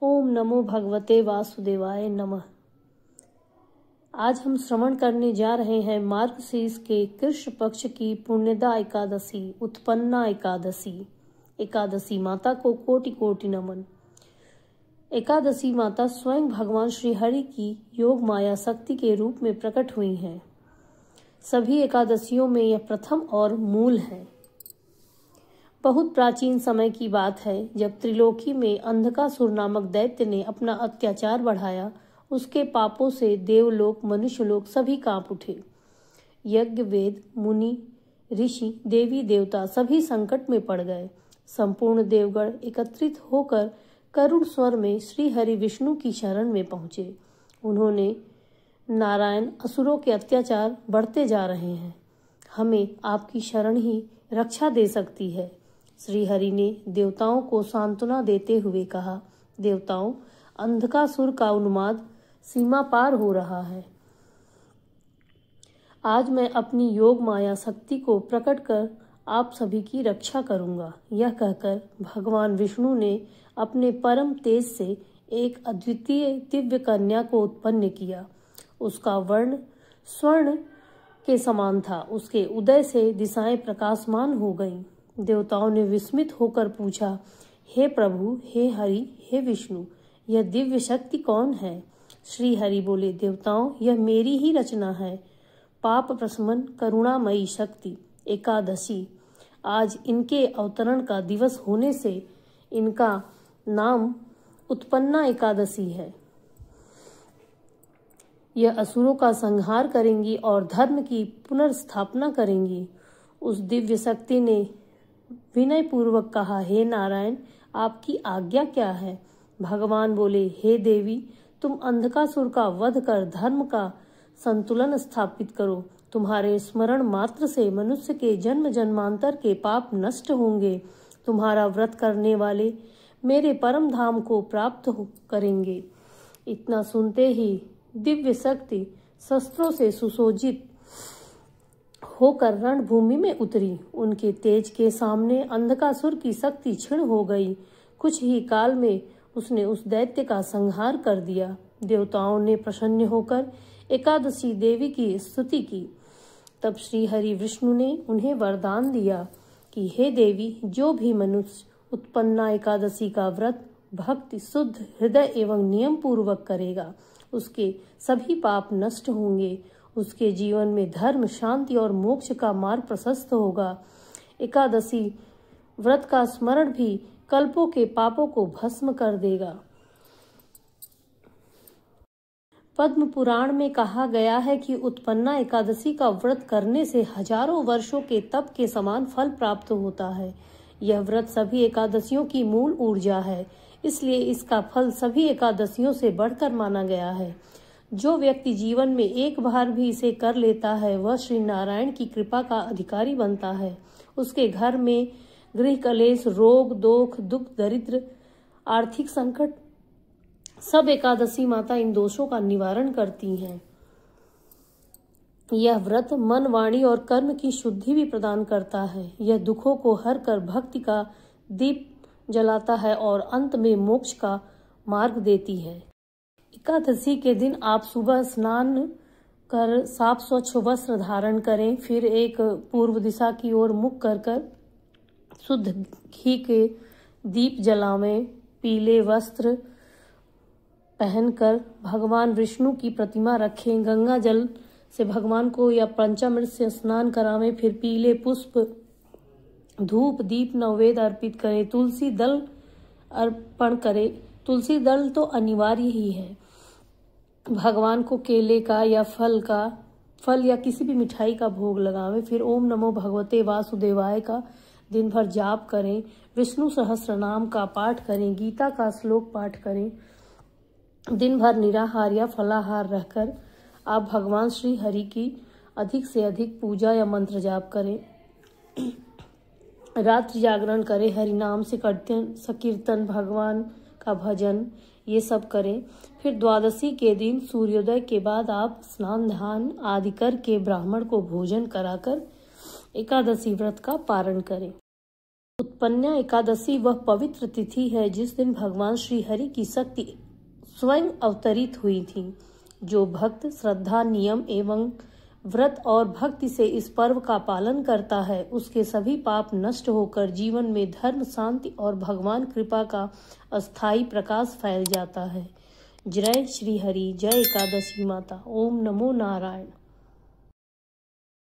ओम नमो भगवते वासुदेवाय नमः। आज हम श्रवण करने जा रहे हैं मार्गशीर्ष के कृष्ण पक्ष की पुण्यदा एकादशी, उत्पन्ना एकादशी। एकादशी माता को कोटि कोटि नमन। एकादशी माता स्वयं भगवान श्री हरि की योग माया शक्ति के रूप में प्रकट हुई हैं। सभी एकादशियों में यह प्रथम और मूल है। बहुत प्राचीन समय की बात है, जब त्रिलोकी में अंधकासुर नामक दैत्य ने अपना अत्याचार बढ़ाया। उसके पापों से देवलोक, मनुष्यलोक सभी कांप उठे। यज्ञ, वेद, मुनि, ऋषि, देवी देवता सभी संकट में पड़ गए। संपूर्ण देवगण एकत्रित होकर करुण स्वर में श्री हरि विष्णु की शरण में पहुंचे। उन्होंने नारायण, असुरों के अत्याचार बढ़ते जा रहे हैं, हमें आपकी शरण ही रक्षा दे सकती है। श्री हरि ने देवताओं को सांत्वना देते हुए कहा, देवताओं, अंधकासुर का उन्माद सीमा पार हो रहा है। आज मैं अपनी योग माया शक्ति को प्रकट कर आप सभी की रक्षा करूंगा। यह कहकर भगवान विष्णु ने अपने परम तेज से एक अद्वितीय दिव्य कन्या को उत्पन्न किया। उसका वर्ण स्वर्ण के समान था। उसके उदय से दिशाएं प्रकाशमान हो गईं। देवताओं ने विस्मित होकर पूछा, हे प्रभु, हे हरि, हे विष्णु, यह दिव्य शक्ति कौन है? श्री हरि बोले, देवताओं, यह मेरी ही रचना है, पाप प्रशमन करुणामयी शक्ति एकादशी। आज इनके अवतरण का दिवस होने से इनका नाम उत्पन्ना एकादशी है। यह असुरों का संहार करेंगी और धर्म की पुनर्स्थापना करेंगी। उस दिव्य शक्ति ने विनय पूर्वक कहा, हे नारायण, आपकी आज्ञा क्या है? भगवान बोले, हे देवी, तुम अंधकासुर का वध कर धर्म का संतुलन स्थापित करो। तुम्हारे स्मरण मात्र से मनुष्य के जन्म जन्मांतर के पाप नष्ट होंगे। तुम्हारा व्रत करने वाले मेरे परम धाम को प्राप्त करेंगे। इतना सुनते ही दिव्य शक्ति शस्त्रों से सुसज्जित होकर रणभूमि में उतरी। उनके तेज के सामने अंधकासुर की शक्ति क्षीण हो गई। कुछ ही काल में उसने उस दैत्य का संहार कर दिया। देवताओं ने प्रसन्न होकर एकादशी देवी की स्तुति की। तब श्री हरि विष्णु ने उन्हें वरदान दिया कि हे देवी, जो भी मनुष्य उत्पन्ना एकादशी का व्रत भक्ति, शुद्ध हृदय एवं नियम पूर्वक करेगा, उसके सभी पाप नष्ट होंगे। उसके जीवन में धर्म, शांति और मोक्ष का मार्ग प्रशस्त होगा। एकादशी व्रत का स्मरण भी कल्पों के पापों को भस्म कर देगा। पद्म पुराण में कहा गया है कि उत्पन्ना एकादशी का व्रत करने से हजारों वर्षों के तप के समान फल प्राप्त होता है। यह व्रत सभी एकादशियों की मूल ऊर्जा है, इसलिए इसका फल सभी एकादशियों से बढ़कर माना गया है। जो व्यक्ति जीवन में एक बार भी इसे कर लेता है, वह श्री नारायण की कृपा का अधिकारी बनता है। उसके घर में गृह कलेश, रोग, दोख, दुख, दरिद्र, आर्थिक संकट, सब एकादशी माता इन दोषों का निवारण करती हैं। यह व्रत मन, वाणी और कर्म की शुद्धि भी प्रदान करता है। यह दुखों को हर कर भक्ति का दीप जलाता है और अंत में मोक्ष का मार्ग देती है। एकादशी के दिन आप सुबह स्नान कर साफ स्वच्छ वस्त्र धारण करें। फिर एक पूर्व दिशा की ओर मुख कर शुद्ध घी के दीप जलावें। पीले वस्त्र पहनकर भगवान विष्णु की प्रतिमा रखें। गंगा जल से भगवान को या पंचामृत से स्नान करावें। फिर पीले पुष्प, धूप, दीप, नैवेद्य अर्पित करें। तुलसी दल अर्पण करें। तुलसी दल तो अनिवार्य ही है। भगवान को केले का या फल या किसी भी मिठाई का भोग लगावें। फिर ओम नमो भगवते वासुदेवाय का दिन भर जाप करें। विष्णु सहस्त्र नाम का पाठ करें। गीता का श्लोक पाठ करें। दिन भर निराहार या फलाहार रहकर आप भगवान श्री हरि की अधिक से अधिक पूजा या मंत्र जाप करें। रात्रि जागरण करें। हरि नाम से कीर्तन, भगवान का भजन, ये सब करें। फिर द्वादशी के दिन सूर्योदय के बाद आप स्नान ध्यान आदि करके ब्राह्मण को भोजन कराकर एकादशी व्रत का पारण करें। उत्पन्ना एकादशी वह पवित्र तिथि है जिस दिन भगवान श्री हरि की शक्ति स्वयं अवतरित हुई थी। जो भक्त श्रद्धा, नियम एवं व्रत और भक्ति से इस पर्व का पालन करता है उसके सभी पाप नष्ट होकर जीवन में धर्म, शांति और भगवान कृपा का अस्थायी प्रकाश फैल जाता है। जय श्री हरि, जय एकादशी माता। ओम नमो नारायण।